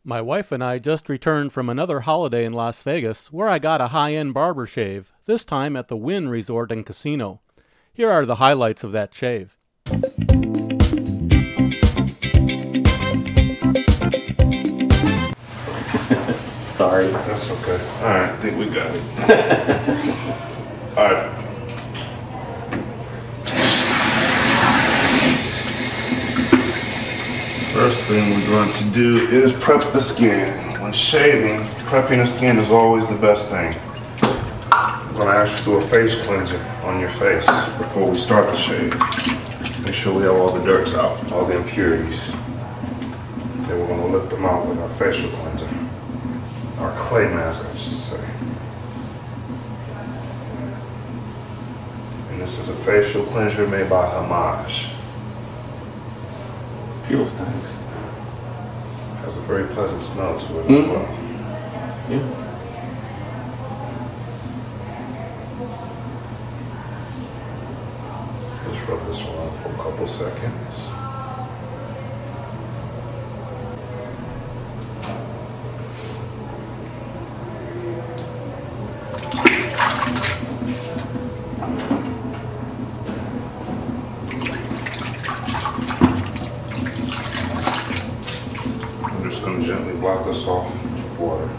My wife and I just returned from another holiday in Las Vegas where I got a high-end barber shave, this time at the Wynn Resort and Casino. Here are the highlights of that shave. Sorry. That's okay. Alright, I think we got it. Alright. First thing we're going to do is prep the skin. When shaving, prepping the skin is always the best thing. I'm going to actually do a face cleanser on your face before we start the shave. Make sure we have all the dirt out, all the impurities. Then we're going to lift them out with our facial cleanser. Our clay mask, I should say. And this is a facial cleanser made by Hommage. Feels nice. Has a very pleasant smell to it as well. Yeah. Just rub this one on for a couple seconds. I'm just going to gently block this off with water.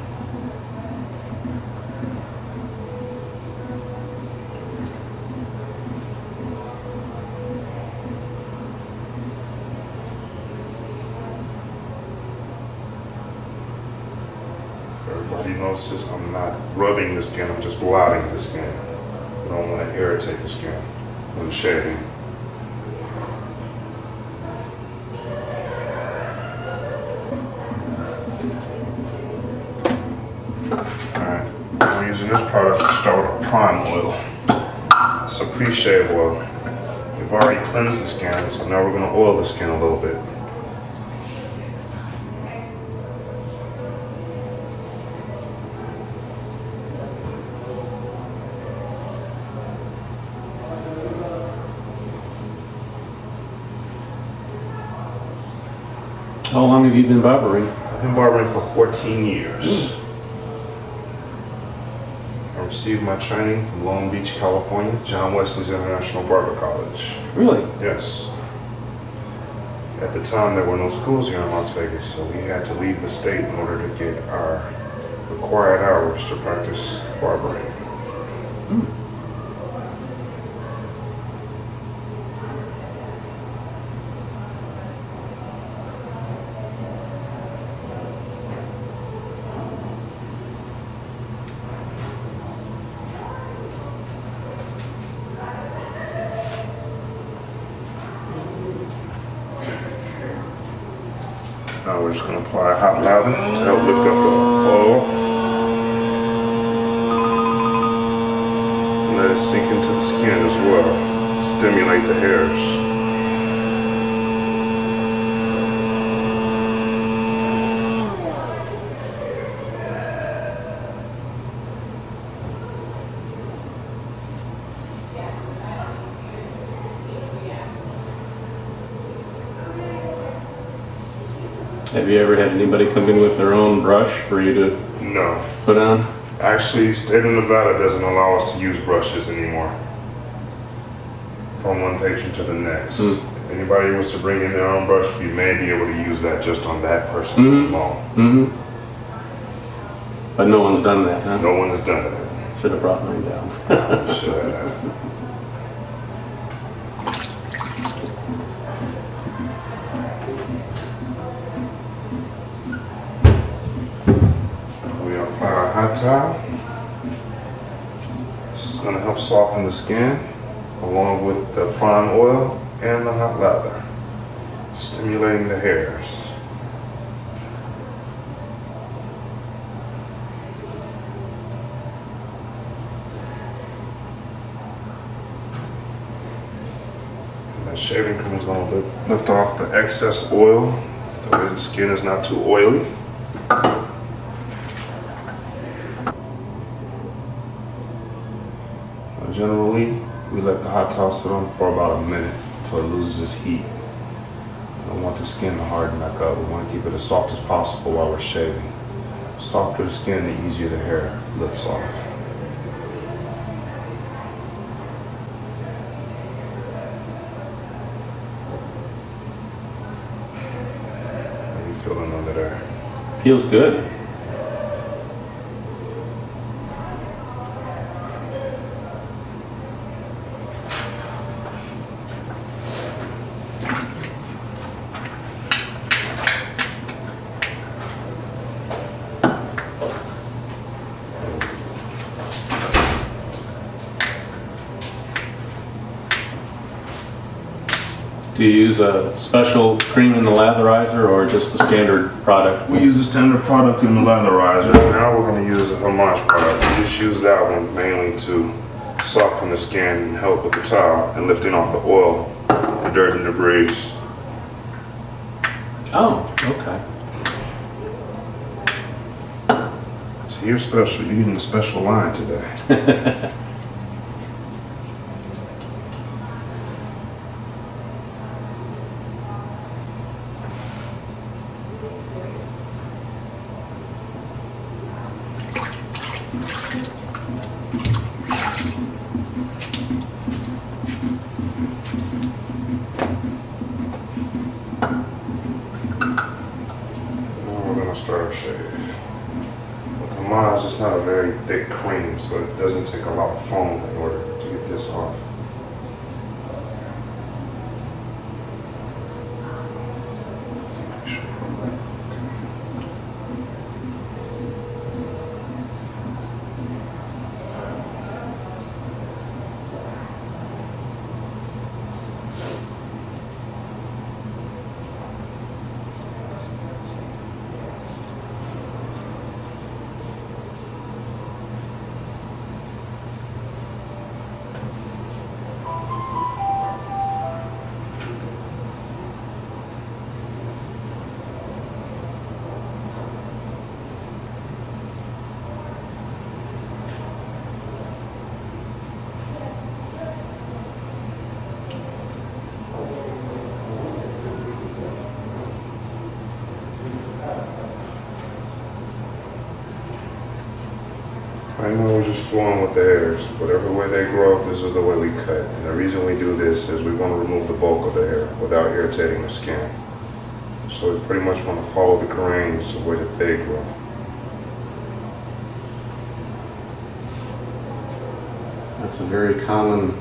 Everybody notices I'm not rubbing the skin, I'm just blotting the skin. I don't want to irritate the skin when shaving. Alright, I'm using this product to start with a prime oil. It's a pre-shave oil. We've already cleansed the skin, so now we're going to oil the skin a little bit. How long have you been barbering? I've been barbering for 14 years. I received my training from Long Beach, California, John Wesley's International Barber College. Really? Yes. At the time, there were no schools here in Las Vegas, so we had to leave the state in order to get our required hours to practice barbering. Now we're just going to apply a hot lather to help lift up the oil. And let it sink into the skin as well. Stimulate the hairs. Have you ever had anybody come in with their own brush for you to No. put on? Actually, state of Nevada doesn't allow us to use brushes anymore. From one patient to the next. If anybody was to bring in their own brush, we may be able to use that just on that person alone. But no one's done that, huh? No one has done that. Should have brought mine down. Should have. We apply our hot towel. This is going to help soften the skin along with the prime oil and the hot lather, stimulating the hairs. That shaving cream is going to lift off the excess oil. That way the skin is not too oily. Generally, we let the hot towel sit on for about a minute until it loses its heat. don't want the skin to harden back up. We want to keep it as soft as possible while we're shaving. The softer the skin, the easier the hair lifts off. How are you feeling under there? Feels good. Do you use a special cream in the latherizer or just the standard product? We use the standard product in the latherizer. Now we're going to use a Hommage product. We just use that one mainly to soften the skin and help with the towel and lifting off the oil, the dirt and debris. Oh, okay. So you're special. You're getting a special line today. Start a shave. With Hommage, it's not a very thick cream, so it doesn't take a lot of foam in order to get this off. Right now we're just flowing with the hairs. Whatever way they grow, this is the way we cut. And the reason we do this is we want to remove the bulk of the hair without irritating the skin. So we pretty much want to follow the grains the way that they grow. That's a very common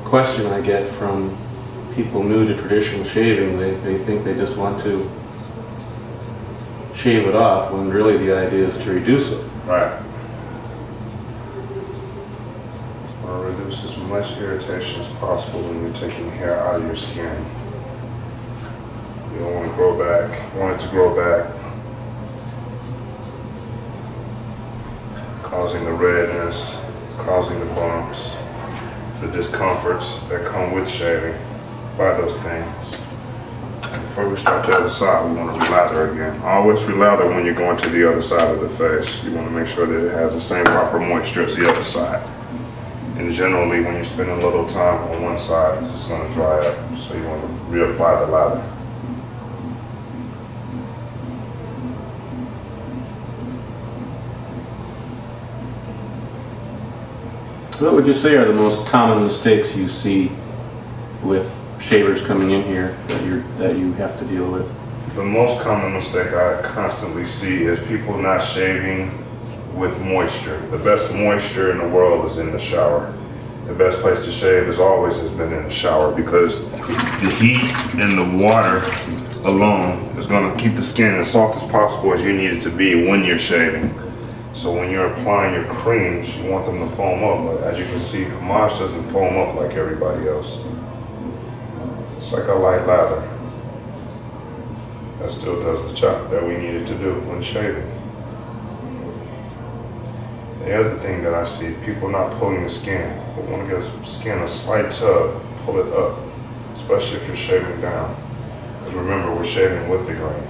question I get from people new to traditional shaving. They think they just want to shave it off when really the idea is to reduce it. Right. Or reduce as much irritation as possible when you're taking hair out of your skin. You don't want to grow back. You want it to grow back, causing the redness, causing the bumps, the discomforts that come with shaving by those things. And before we start the other side, we want to relather again. Always relather when you're going to the other side of the face. You want to make sure that it has the same proper moisture as the other side. And generally, when you spend a little time on one side, it's just going to dry up. So you want to reapply the lather. What would you say are the most common mistakes you see with shavers coming in here that you have to deal with? The most common mistake I constantly see is people not shaving with moisture. The best moisture in the world is in the shower. The best place to shave has been in the shower, because the heat and the water alone is going to keep the skin as soft as possible as you need it to be when you're shaving. So when you're applying your creams, you want them to foam up. But as you can see, Hommage doesn't foam up like everybody else. It's like a light lather that still does the job that we needed to do when shaving. The other thing that I see, people not pulling the skin. We want to give the skin a slight tug, pull it up, especially if you're shaving down. Because remember, we're shaving with the grain.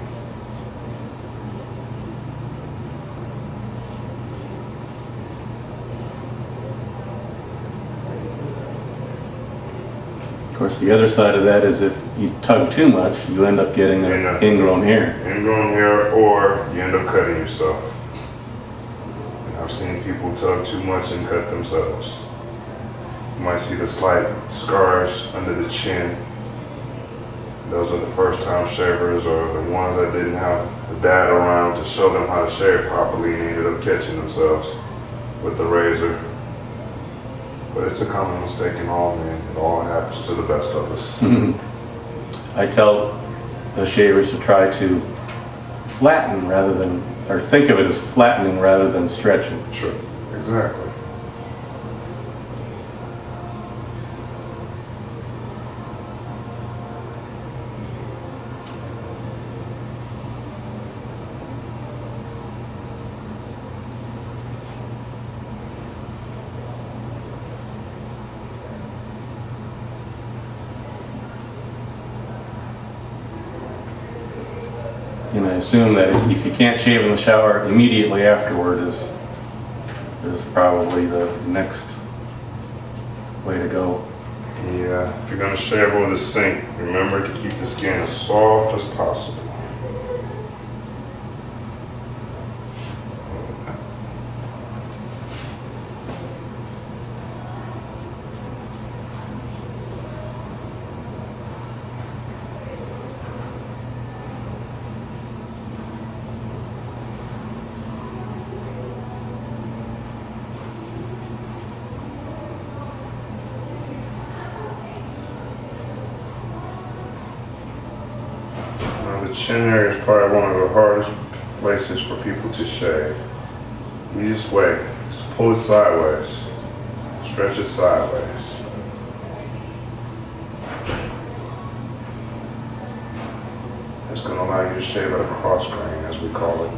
course, the other side of that is if you tug too much, you end up getting an ingrown hair. Ingrown hair, or you end up cutting yourself. And I've seen people tug too much and cut themselves. You might see the slight scars under the chin. Those are the first time shavers, or the ones that didn't have the dad around to show them how to shave properly and ended up catching themselves with the razor. But it's a common mistake in all men. It all happens to the best of us. I tell the shavers to try to flatten rather than, or think of it as flattening rather than stretching. Sure, exactly. And I assume that if you can't shave in the shower immediately afterward is probably the next way to go. Yeah, if you're gonna shave over the sink, remember to keep the skin as soft as possible. The chin area is probably one of the hardest places for people to shave. Easiest way is to pull it sideways, stretch it sideways. It's going to allow you to shave at a cross grain, as we call it.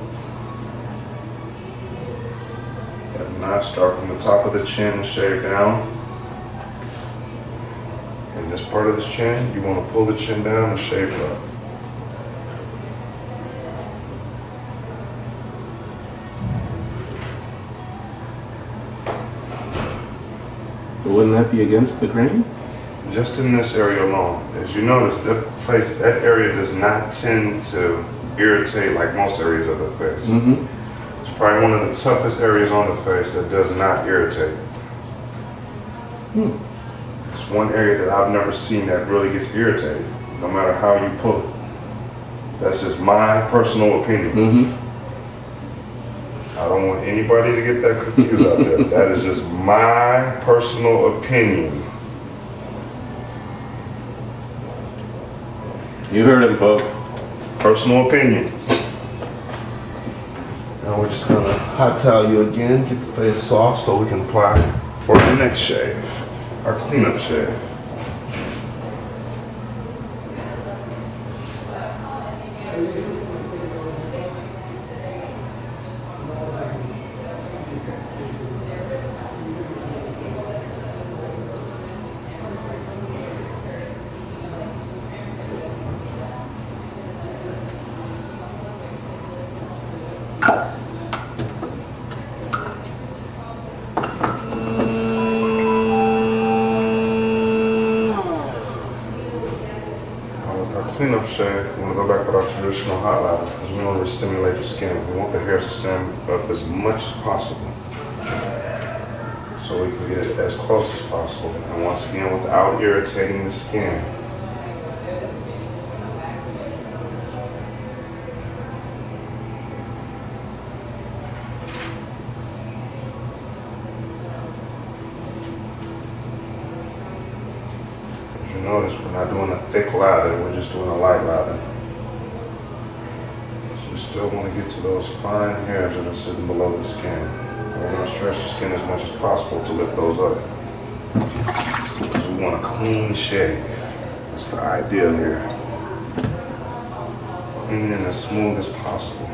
And now start from the top of the chin and shave down. In this part of the chin, you want to pull the chin down and shave it up. But wouldn't that be against the grain? Just in this area alone. As you notice, that area does not tend to irritate like most areas of the face. It's probably one of the toughest areas on the face that does not irritate. It's one area that I've never seen that really gets irritated, no matter how you pull it. That's just my personal opinion. I don't want anybody to get that confused out there. That is just my personal opinion. You heard him, folks. Personal opinion. Now we're just gonna hot towel you again, get the face soft so we can apply for the next shave, our cleanup shave. Cleanup shave, we want to go back with our traditional hot lather because we want to stimulate the skin. We want the hairs to stand up as much as possible so we can get it as close as possible. And once again, without irritating the skin. Notice we're not doing a thick lather, we're just doing a light lather. So we still want to get to those fine hairs that are sitting below the skin. We're going to stretch the skin as much as possible to lift those up. Because we want a clean shave. That's the idea here. Clean and as smooth as possible.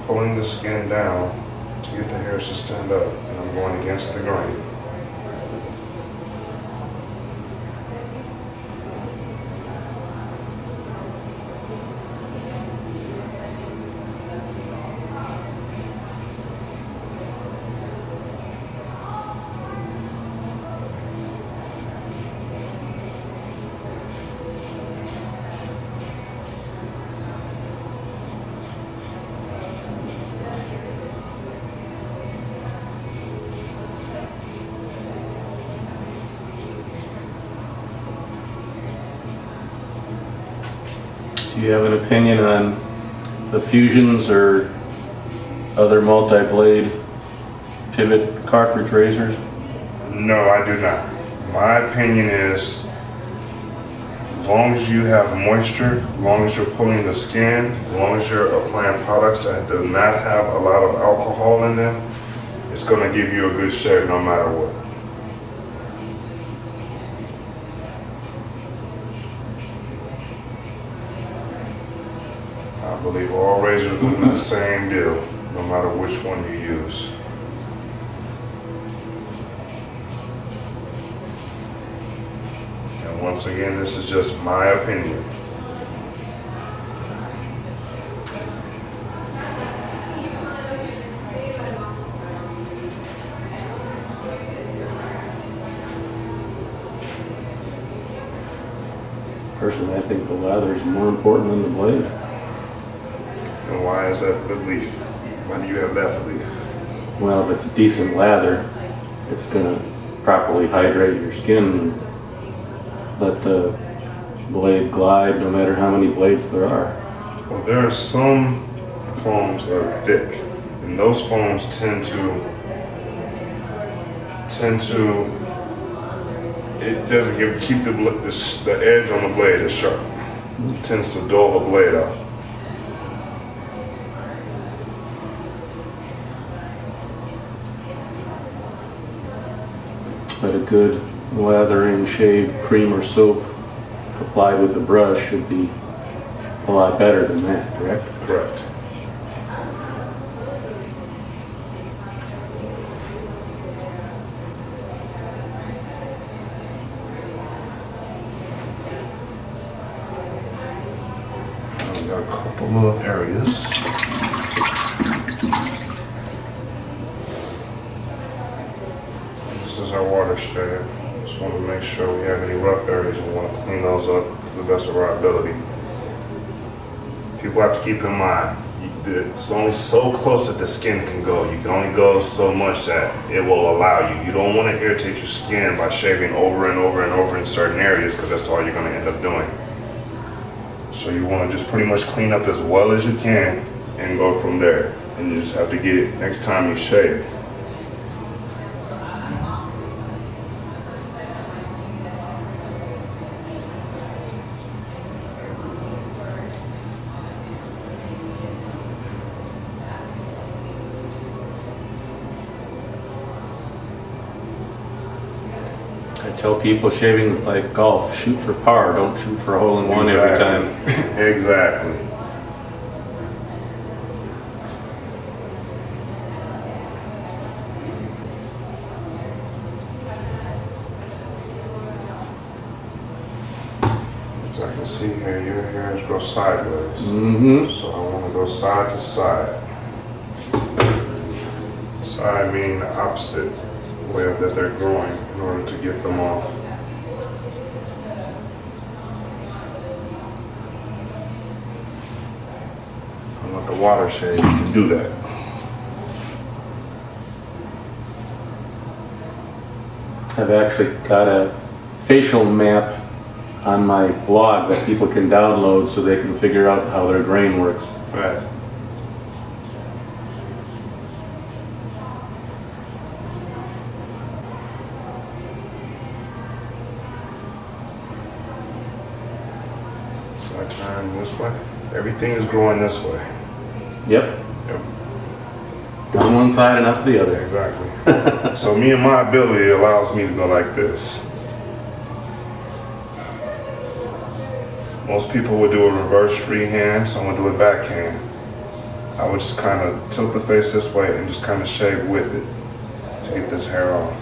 Pulling the skin down to get the hairs to stand up, and I'm going against the grain. Do you have an opinion on the fusions or other multi-blade pivot cartridge razors? No, I do not. My opinion is, as long as you have moisture, as long as you're pulling the skin, as long as you're applying products that do not have a lot of alcohol in them, it's going to give you a good shave no matter what. I believe all razors will do the same deal, no matter which one you use. And once again, this is just my opinion. Personally, I think the lather is more important than the blade. And why is that belief? Why do you have that belief? Well, if it's a decent lather, it's going to properly hydrate your skin and let the blade glide no matter how many blades there are. Well, there are some foams that are thick, and those foams tend to, it doesn't keep the edge on the blade as sharp. It tends to dull the blade out. But a good lathering shave cream or soap applied with a brush should be a lot better than that, correct? Correct. I've got a couple of areas. This is our water shave. Just want to make sure we have any rough areas. We want to clean those up to the best of our ability. People have to keep in mind, it's only so close that the skin can go. You can only go so much that it will allow you. You don't want to irritate your skin by shaving over and over and over in certain areas, because that's all you're going to end up doing. So you want to just pretty much clean up as well as you can and go from there. And you just have to get it next time you shave. I tell people shaving like golf, shoot for par, don't shoot for a hole in one every time. Exactly. As I can see here, your hairs go sideways. So I want to go side to side. Side meaning the opposite way that they're growing in order to get them off. I want the water shave to do that. I've actually got a facial map on my blog that people can download so they can figure out how their grain works. Right. So I turn this way. Everything is growing this way. Yep. Yep. On one side and up the other. Exactly. So me and my ability allows me to go like this. Most people would do a reverse freehand, some would do a backhand. I would just kind of tilt the face this way and just kind of shave with it to get this hair off.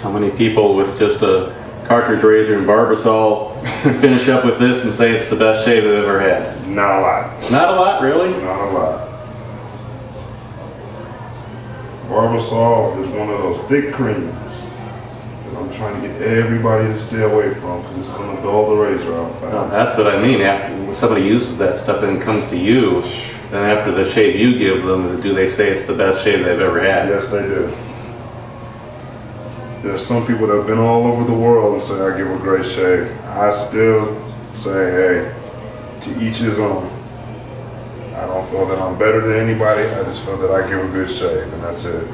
How many people with just a cartridge razor and Barbasol finish up with this and say it's the best shave they've ever had? Not a lot. Not a lot, really? Not a lot. Barbasol is one of those thick creams. A I'm trying to get everybody to stay away from because it's going to dull the razor out fast. No, that's what I mean. After somebody uses that stuff and comes to you, then after the shave you give them, do they say it's the best shave they've ever had? Yes, they do. There's some people that have been all over the world and say I give a great shave. I still say, hey, to each his own. I don't feel that I'm better than anybody. I just feel that I give a good shave, and that's it.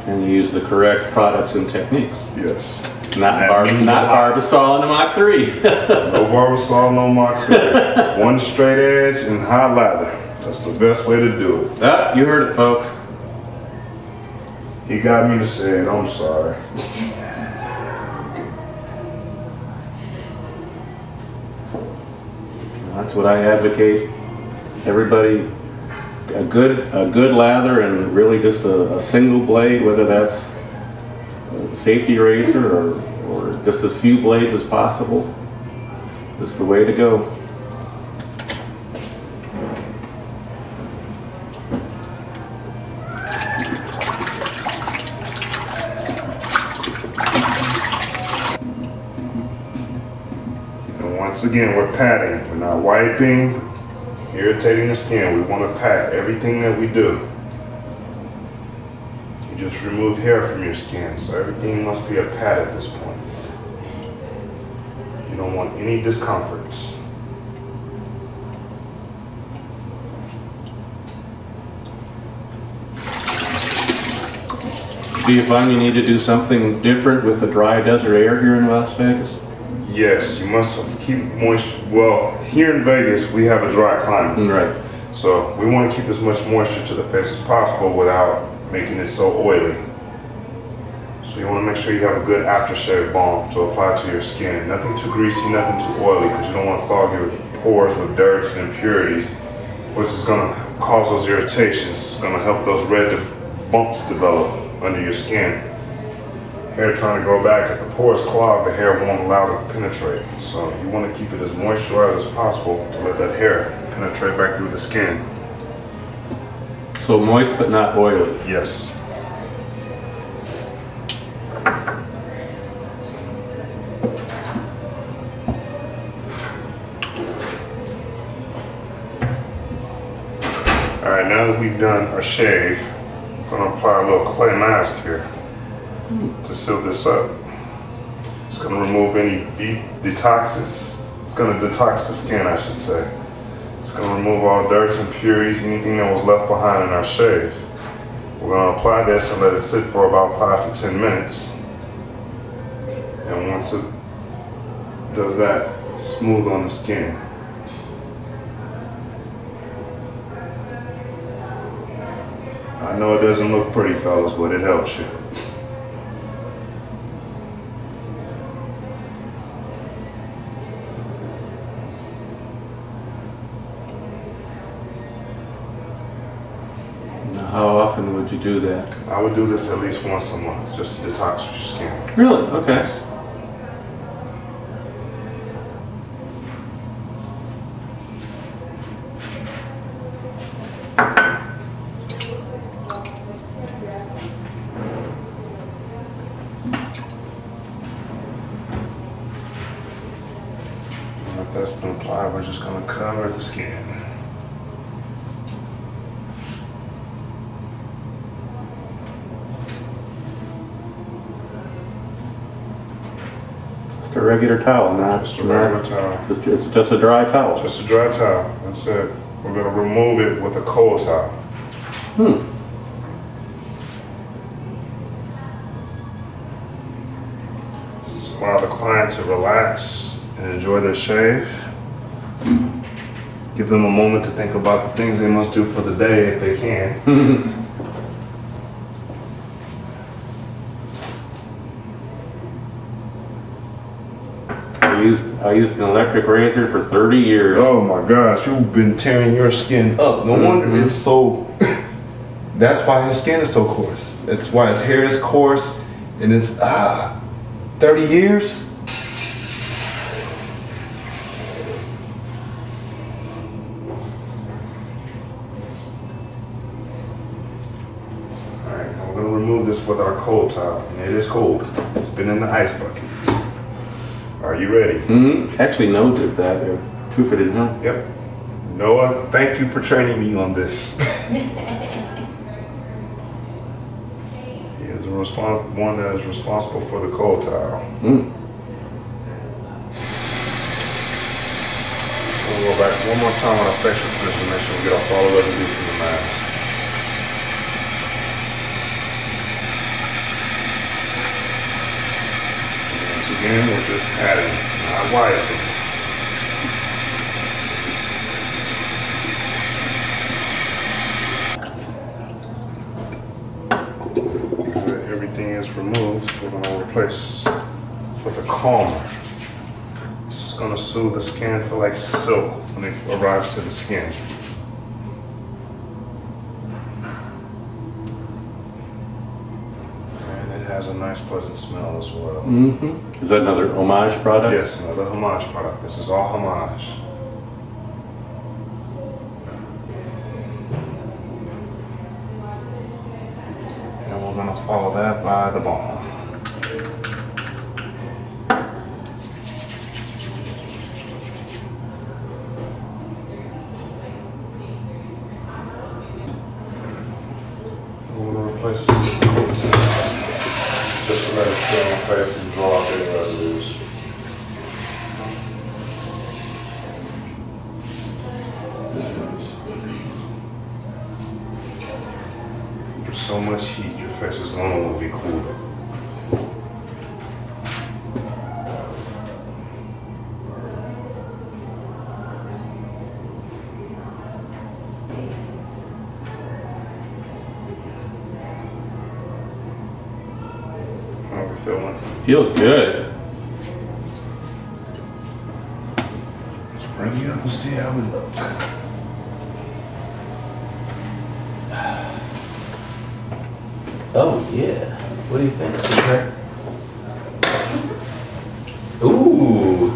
And you use the correct products and techniques. Yes. Not Barbasol and Mach 3. No Barbasol, no Mach 3. One straight edge and hot lather. That's the best way to do it. Ah, you heard it, folks. He got me to say it. I'm sorry. That's what I advocate. Everybody, a good lather and really just a single blade, whether that's a safety razor or just as few blades as possible, is the way to go. Once again, we're patting. We're not wiping, irritating the skin. We want to pat everything that we do. You just remove hair from your skin, so everything must be a pat at this point. You don't want any discomforts. Do you find you need to do something different with the dry desert air here in Las Vegas? Yes, you must keep moisture. Well, here in Vegas, we have a dry climate. Right. So we want to keep as much moisture to the face as possible without making it so oily. So you want to make sure you have a good aftershave balm to apply to your skin. Nothing too greasy, nothing too oily, because you don't want to clog your pores with dirt and impurities, which is going to cause those irritations. It's going to help those red bumps develop under your skin. Hair trying to go back, if the pores clog, the hair won't allow it to penetrate. So you want to keep it as moisturized as possible to let that hair penetrate back through the skin. So moist but not oily. Yes. Alright, now that we've done our shave, I'm going to apply a little clay mask here to seal this up. It's going to remove any detoxes. It's going to detox the skin, I should say. It's going to remove all dirt, impurities, anything that was left behind in our shave. We're going to apply this and let it sit for about 5 to 10 minutes. And once it does that, smooth on the skin. I know it doesn't look pretty, fellas, but it helps you. How often would you do that? I would do this at least once a month, just to detox your skin. Really? Okay. Once that's been applied, we're just going to cover the skin. Just a regular towel, not Just a regular towel. It's just a dry towel. Just a dry towel. That's it. We're going to remove it with a cold towel. This is allow the client to relax and enjoy their shave. Give them a moment to think about the things they must do for the day if they can. I used an electric razor for 30 years. Oh my gosh, you've been tearing your skin up. No wonder it's so. That's why his skin is so coarse. That's why his hair is coarse, and it's 30 years. going to remove this with our cold towel. And it is cold. It's been in the ice bucket. Are you ready? Actually, Noah did that. Proof it in, huh? Yep. Noah, thank you for training me on this. He is the one that is responsible for the cold towel. Just going to go back one more time on our facial cleanser to make sure we get off all the residue from the mask. Once again, we're just adding, not wiping. Everything is removed, we're going to replace with a calmer. It's going to soothe the skin, feel like silk when it arrives to the skin. And it has a nice pleasant smell as well. Is that another Hommage product? Yes, another Hommage product. This is all Hommage. We're going to follow that by the balm. We're going to replace it with the cold towel. Just to let it sit on the face and draw out any residues. There's so much heat, your face is going to want to be cool. How are we feeling? Feels good. Let's bring you up and see how we look. Oh yeah. What do you think, Secret? Ooh.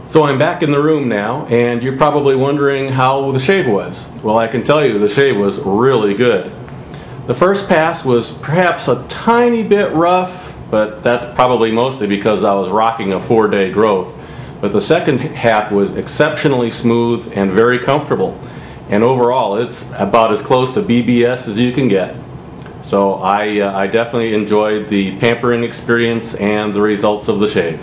So I'm back in the room now, and you're probably wondering how the shave was. Well, I can tell you the shave was really good. The first pass was perhaps a tiny bit rough, but that's probably mostly because I was rocking a 4-day growth. But the second half was exceptionally smooth and very comfortable. And overall, it's about as close to BBS as you can get. So I definitely enjoyed the pampering experience and the results of the shave.